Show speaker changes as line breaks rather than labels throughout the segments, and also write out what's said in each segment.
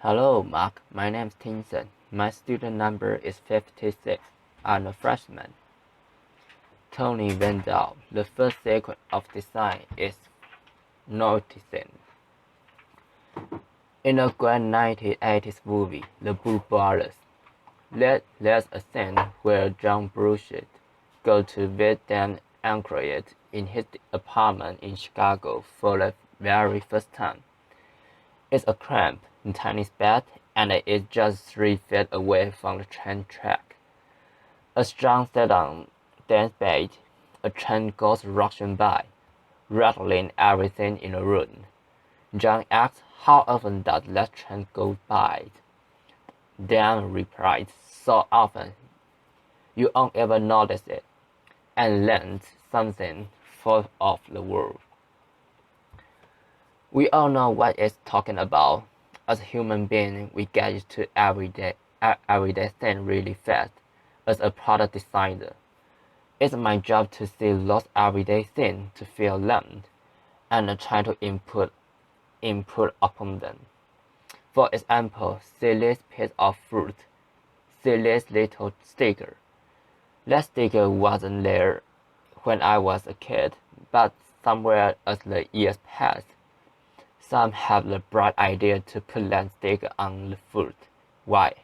Hello, Mark. My name's Tinson. My student number is 56. I'm a freshman. Tony Fadell. The first sequence of design is noticing. In a great 1980s movie, The Blue Brothers, there's a scene where John Belushi goes to visit Dan Aykroyd in his apartment in Chicago for the very first time. It's a cramped, tiny bed, and it's just 3 feet away from the train track. As John sat on Dan's bed, a train goes rushing by, rattling everything in the room. John asks how often does that train go by? Dan replies, so often, you won't ever notice it, and learns something for of the world. We all know what it's talking about. As a human being, we get used to everyday things really fast. As a product designer, it's my job to see those everyday things to feel them, and try to input upon them. For example, see this piece of fruit, see this little sticker. That sticker wasn't there when I was a kid, but somewhere as the years passed, some have the bright idea to put that sticker on the fruit. Why?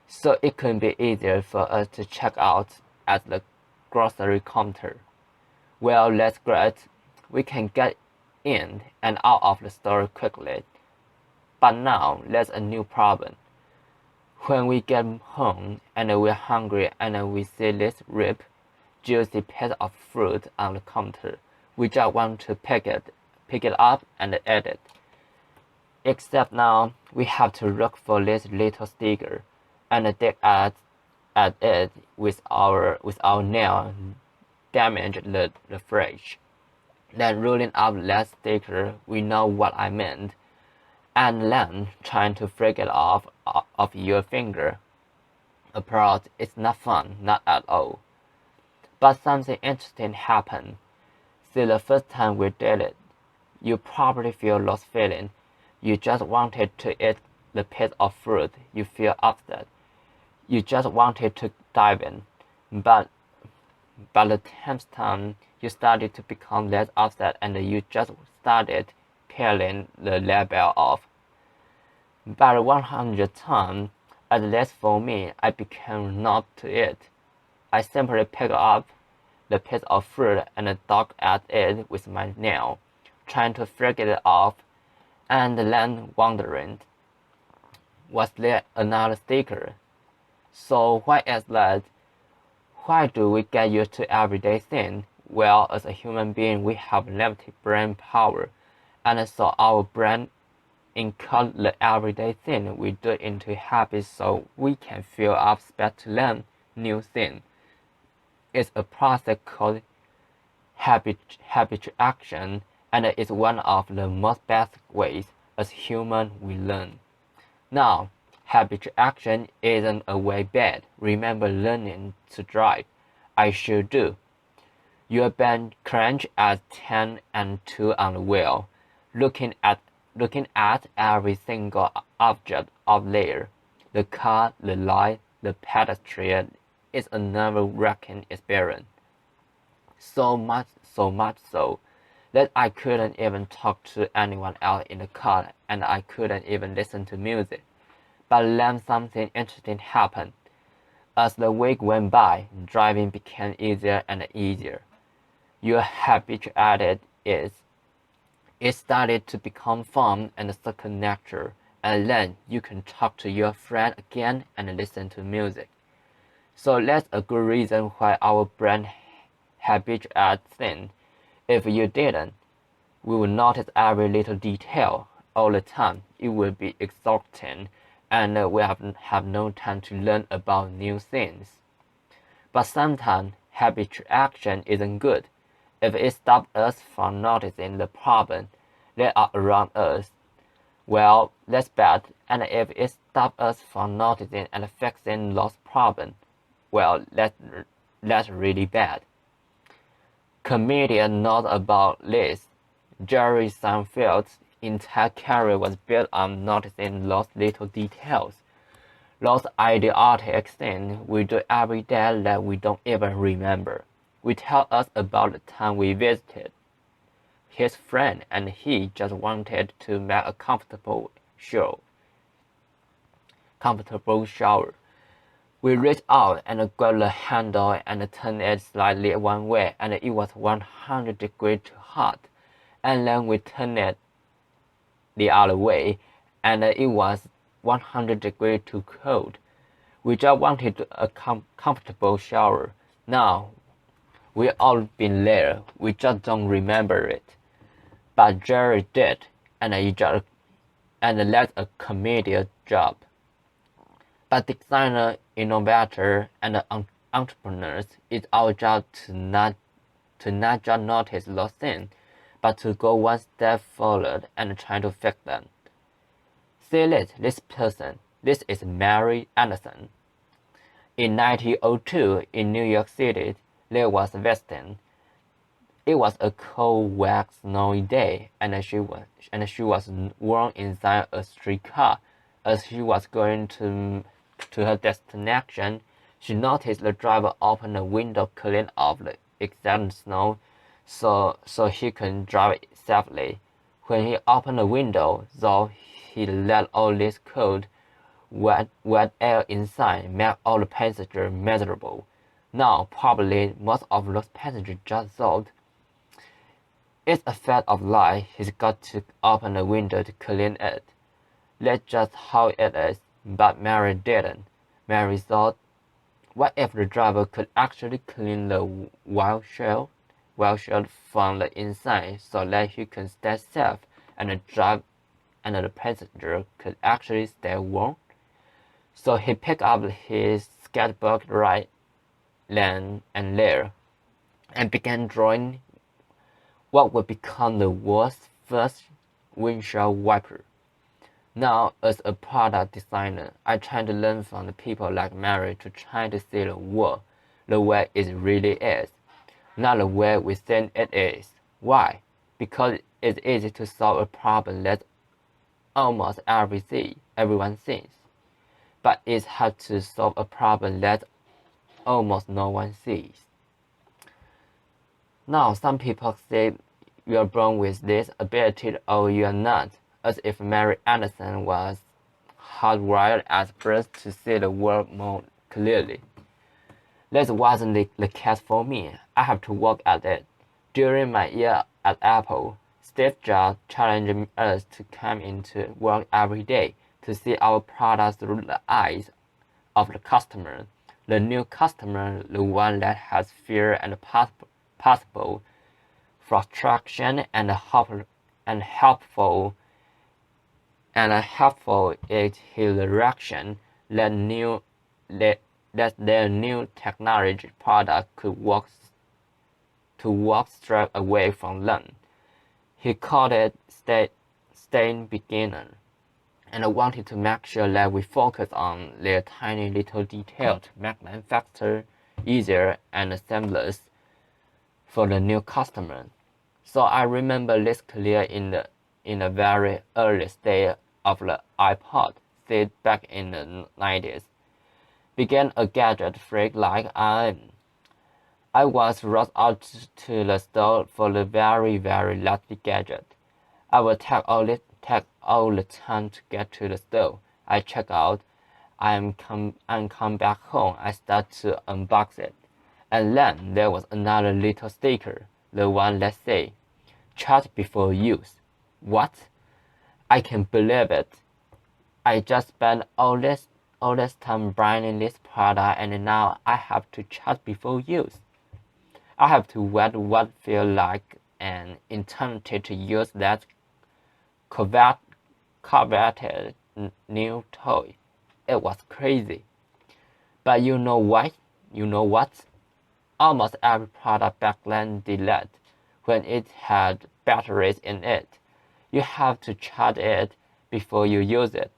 So it can be easier for us to check out at the grocery counter. Well, that's great. We can get in and out of the store quickly. But now, there's a new problem. When we get home and we're hungry and we see this ripe, juicy piece of fruit on the counter, we just want to pick it up and eat it. Except now, we have to look for this little sticker and dig at it with our nail, damage the fridge. Then rolling up that sticker, we know what I meant, and then trying to break it off of your finger. Apart, it's not fun, not at all. But something interesting happened. See, the first time we did it, you probably feel those feelings. You just wanted to eat the piece of fruit. You feel upset. You just wanted to dive in. But the 10th time, you started to become less upset and you just started peeling the label off. But 100 times, at least for me, I became not to it. I simply picked up the piece of fruit and dug at it with my nail, trying to break it off, and then wondering, was there another sticker? So why is that? Why do we get used to everyday things? Well, as a human being, we have limited brain power, and so our brain encodes the everyday thing we do into habits so we can feel upset to learn new things. It's a process called habituation, and it's one of the most basic ways as humans we learn. Now, habituation isn't a way bad. Remember learning to drive. I sure do. Your brain clench at 10 and 2 on the wheel, looking at every single object up there. The car, the light, the pedestrian is a nerve-wracking experience. So much so that I couldn't even talk to anyone else in the car and I couldn't even listen to music. But then something interesting happened. As the week went by, driving became easier and easier. Your habituated it started to become fun and second nature, and then you can talk to your friend again and listen to music. So that's a good reason why our brain habituates things. If you didn't, we would notice every little detail all the time. It would be exhausting, and we have no time to learn about new things. But sometimes habituation isn't good. If it stops us from noticing the problems that are around us, well, that's bad. And if it stops us from noticing and fixing those problems, well, that's really bad. Comedian knows about this. Jerry Seinfeld entire career was built on noticing those little details, those idiotic things we do every day that we don't even remember. We tell us about the time we visited his friend and he just wanted to make a comfortable shower. We reached out and grabbed the handle and turned it slightly one way, and it was 100 degrees too hot. And then we turned it the other way, and it was 100 degrees too cold. We just wanted a comfortable shower. Now, we all been there. We just don't remember it. But Jerry did, and that's a comedian job. But designer, innovator, and entrepreneurs, it's our job to not just notice those things, but to go one step forward and try to fix them. See this person. This is Mary Anderson. In 1902, in New York City, there was Weston. It was a cold, wet, snowy day, and she was worn inside a streetcar. As she was going to her destination, she noticed the driver open the window, clean off the excess snow, so he could drive safely. When he opened the window, though, he let all this cold, wet air inside, made all the passengers miserable. Now, probably most of those passengers just thought, it's a fact of life, he's got to open the window to clean it. That's just how it is, but Mary didn't. Mary thought, what if the driver could actually clean the windshield from the inside so that he could stay safe and the passenger could actually stay warm? So he picked up his sketchbook right then and there and began drawing what would become the world's first windshield wiper. Now, as a product designer, I try to learn from the people like Mary to try to see the world the way it really is, not the way we think it is. Why? Because it's easy to solve a problem that almost everyone sees, but it's hard to solve a problem that almost no one sees. Now, some people say you are born with this ability or you are not, as if Mary Anderson was hardwired at birth to see the world more clearly. That wasn't the case for me. I have to work at it. During my year at Apple, Steve Jobs challenged us to come into work every day to see our products through the eyes of the customer. The new customer, the one that has fear and possible frustration and helpful is his reaction that their new technology product could walk straight away from them. He called it staying beginner, and I wanted to make sure that we focus on their tiny little details to make them faster, easier, and seamless for the new customer. So I remember this clear in the very early stage of the iPod, say back in the 90s. Began a gadget freak like I was rushed out to the store for the very, very last gadget. I would take all the time to get to the store. I check out, and come back home. I start to unbox it. And then there was another little sticker, the one that say, charge before use. What? I can't believe it. I just spent all this time buying this product and now I have to charge before use. I have to wait what feels like an eternity to use that coveted new toy. It was crazy. But you know what? Almost every product back then did that. When it had batteries in it, you have to charge it before you use it.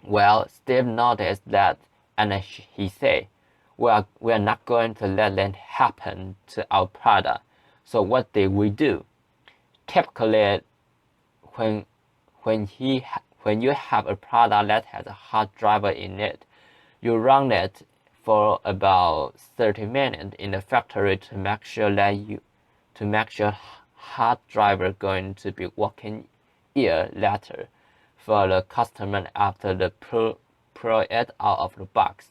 Well, Steve noticed that and he said, we're not going to let that happen to our product. So what did we do? Typically, when when you have a product that has a hard drive in it, you run it for about 30 minutes in the factory to make sure hard drive going to be working year later for the customer after the pull it out of the box.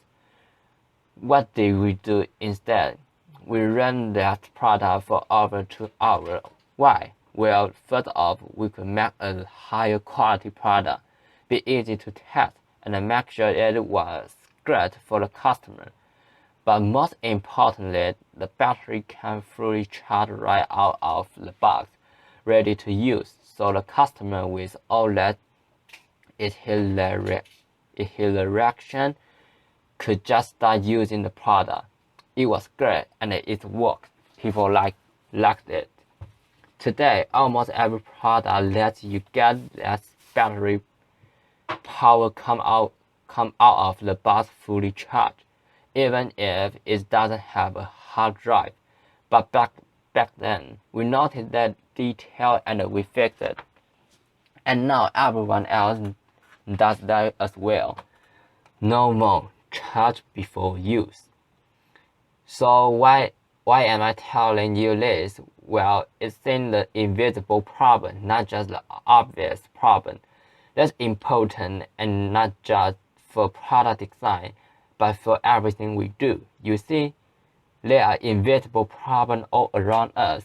What did we do instead? We ran that product for over 2 hours. Why? Well, first off, we could make a higher quality product, be easy to test, and make sure it was great for the customer. But most importantly, the battery came fully charged right out of the box, ready to use, so the customer with all that it hit the reaction could just start using the product. It was great and it worked. People liked it. Today, almost every product lets you get that battery power come out of the box fully charged, even if it doesn't have a hard drive. But back then, we noticed that detail and we fixed it. And now everyone else does that as well. No more charge before use. So why am I telling you this? Well, it's in the invisible problem, not just the obvious problem. That's important, and not just for product design, but for everything we do. You see, there are invisible problems all around us.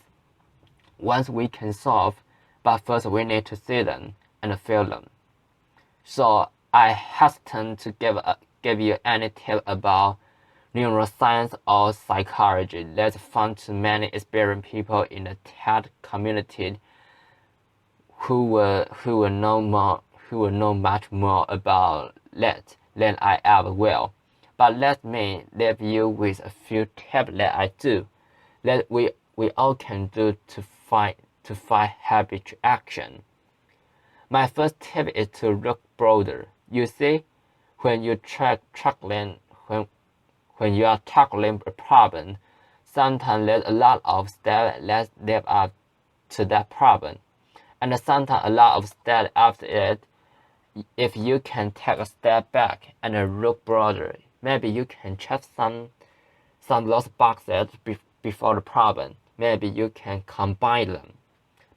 Ones we can solve, but first we need to see them and feel them. So I hesitate to give you any tip about neuroscience or psychology. That's fun to many experienced people in the tech community who will know much more about that than I ever will. But let me leave you with a few tips that I do, that we all can do to find habit action. My first tip is to look broader. You see, when you when you are tackling a problem, sometimes there's a lot of steps that live up to that problem, and sometimes a lot of steps after it. If you can take a step back and look broader, maybe you can check some lost boxes before the problem. Maybe you can combine them.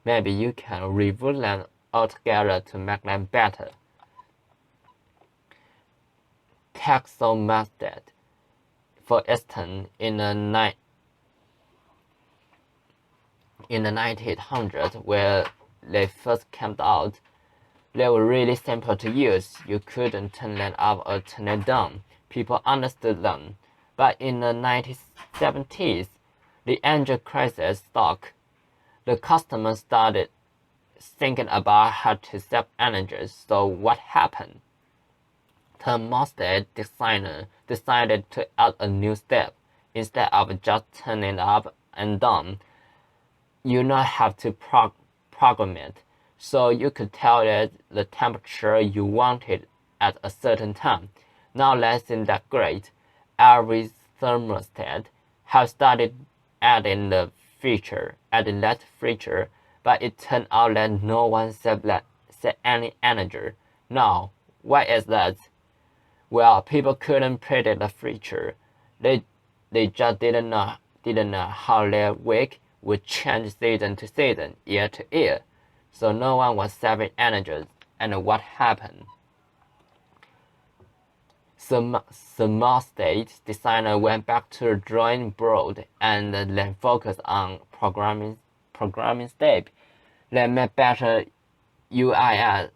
Maybe you can review them altogether to make them better. Take some method. For instance, in the 1900s, where they first came out, they were really simple to use. You couldn't turn them up or turn them down. People understood them. But in the 1970s, the energy crisis struck. The customers started thinking about how to save energy. So what happened? Thermostat designer decided to add a new step. Instead of just turning up and down, you now have to program it, so you could tell it the temperature you wanted at a certain time. Now that isn't that great. Every thermostat has started adding that feature, but it turned out that no one saved any energy. Now, why is that? Well, people couldn't predict the future. They just didn't know how their week would change season to season, year to year. So no one was saving energy. And what happened? Thermostat designer went back to the drawing board and then focused on programming step. They made better UIS,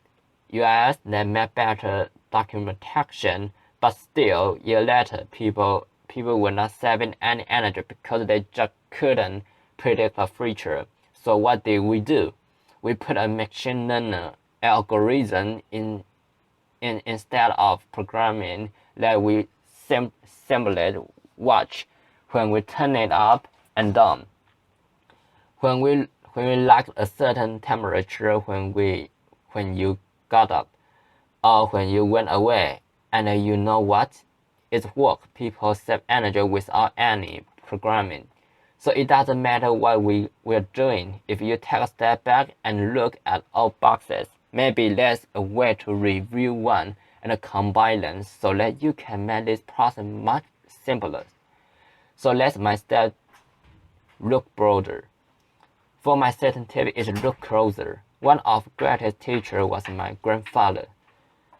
they made better documentation, but still, years later, people were not saving any energy because they just couldn't predict the future. So what did we do? We put a machine learning algorithm in instead of programming that we simulate watch when we turn it up and down. When we like a certain temperature when you got up, or when you went away, and you know what? It worked. People save energy without any programming. So it doesn't matter what we're doing. If you take a step back and look at all boxes, maybe there's a way to review one and combine them so that you can make this process much simpler. So let my step look broader. For my second tip is look closer. One of the greatest teachers was my grandfather.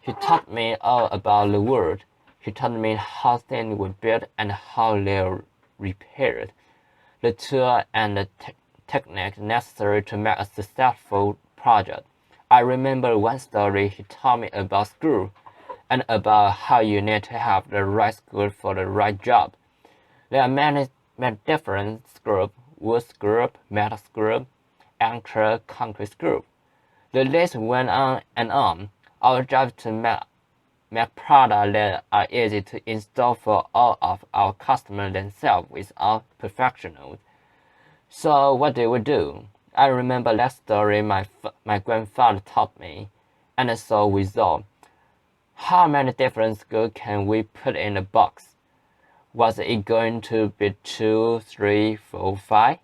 He taught me all about the world. He taught me how things were built and how they were repaired, the tool and the techniques necessary to make a successful project. I remember one story he told me about screw and about how you need to have the right screw for the right job. There are many different screws: wood screw, metal screw, anchor, concrete screw. The list went on and on. Our job is to make products that are easy to install for all of our customers themselves without professionals. So what did we do? I remember that story my grandfather taught me, and so we thought, how many different screws can we put in a box? Was it going to be 2, 3, 4, 5?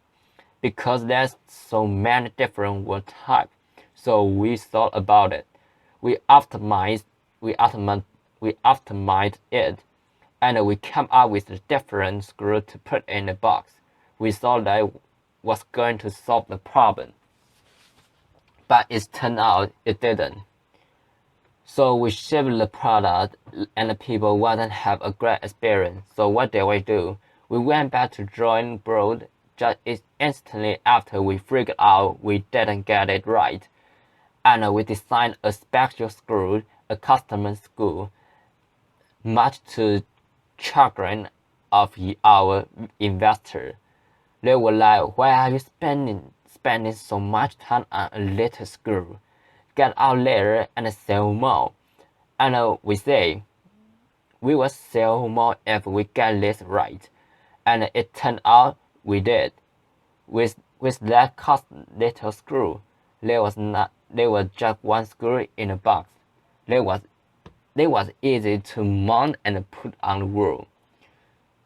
Because there's so many different wood types. So we thought about it. We optimized it, and we came up with a different screw to put in the box. We thought that was going to solve the problem, but it turned out it didn't. So we shipped the product, and the people wouldn't have a great experience. So what did we do? We went back to drawing board just instantly after we figured out we didn't get it right, and we designed a special screw, a custom screw, much to chagrin of our investors. They were like, "Why are you spending so much time on a little screw? Get out there and sell more." And we say, we will sell more if we get this right. And it turned out we did. With that cost little screw, there was just one screw in a box. They was easy to mount and put on the wall.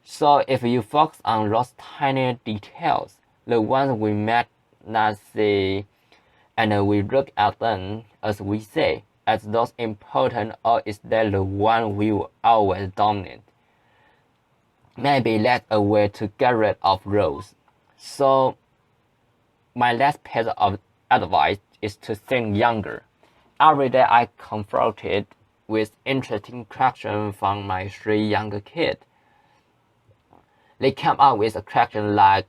So if you focus on those tiny details, the ones we might not see, and we look at them, as we say, as those important, or is that the one we will always dominate? Maybe that's a way to get rid of those. So my last piece of advice is to think younger. Every day I confronted with interesting questions from my 3 younger kids. They came up with a question like,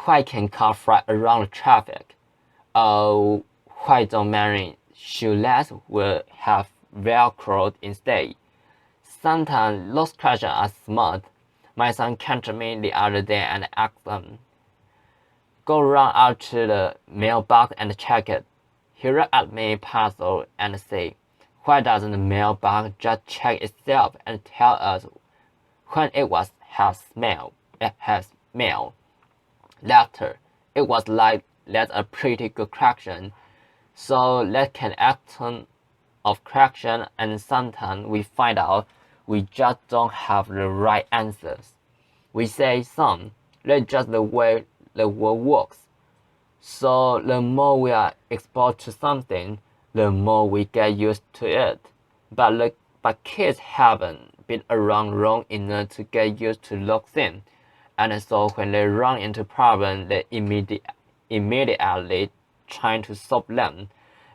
why can cars fly around the traffic? Why don't many shoelaces will have Velcro instead? Sometimes those questions are smart. My son came to me the other day and asked them, "Go run out to the mailbox and check it." He looked at me puzzled and said, "Why doesn't the mailbox just check itself and tell us when it has mail?" Laughter. It was like, that's a pretty good question. So that can act of correction, and sometimes we find out we just don't have the right answers. We say some, that's just the way the world works. So the more we are exposed to something, the more we get used to it. But kids haven't been around long enough to get used to those things. And so when they run into problems, they immediately trying to solve them.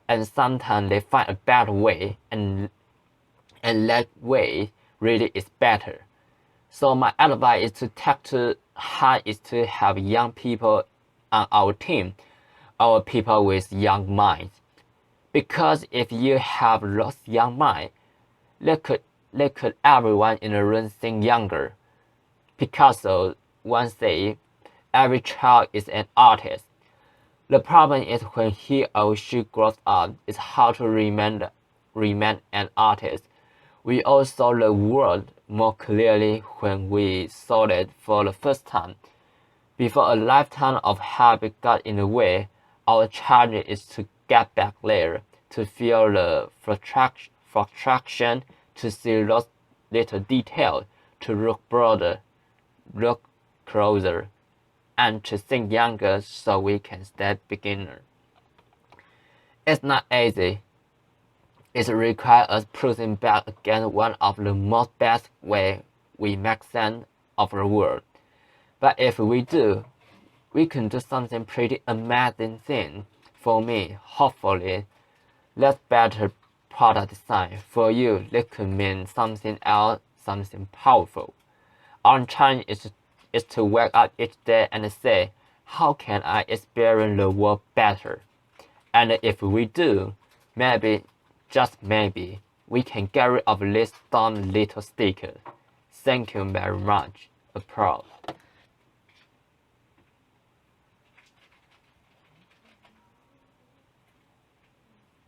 And sometimes they find a better way, and that way really is better. So my advice is to take to heart is to have young people on our team, our people with young minds. Because if you have those young minds, they could everyone in the room think younger. Picasso once said, every child is an artist. The problem is when he or she grows up is how to remain an artist. We all saw the world more clearly when we saw it for the first time. Before a lifetime of habit got in the way, our challenge is to get back there, to feel the frustration, to see those little details, to look broader, look closer, and to think younger so we can stay beginner. It's not easy. It requires us pushing back against one of the most best way we make sense of the world. But if we do, we can do something pretty amazing thing. For me, hopefully, that's better product design. For you, that could mean something else, something powerful. Our challenge is to wake up each day and say, how can I experience the world better? And if we do, maybe, just maybe, we can get rid of this dumb little sticker. Thank you very much. Applause.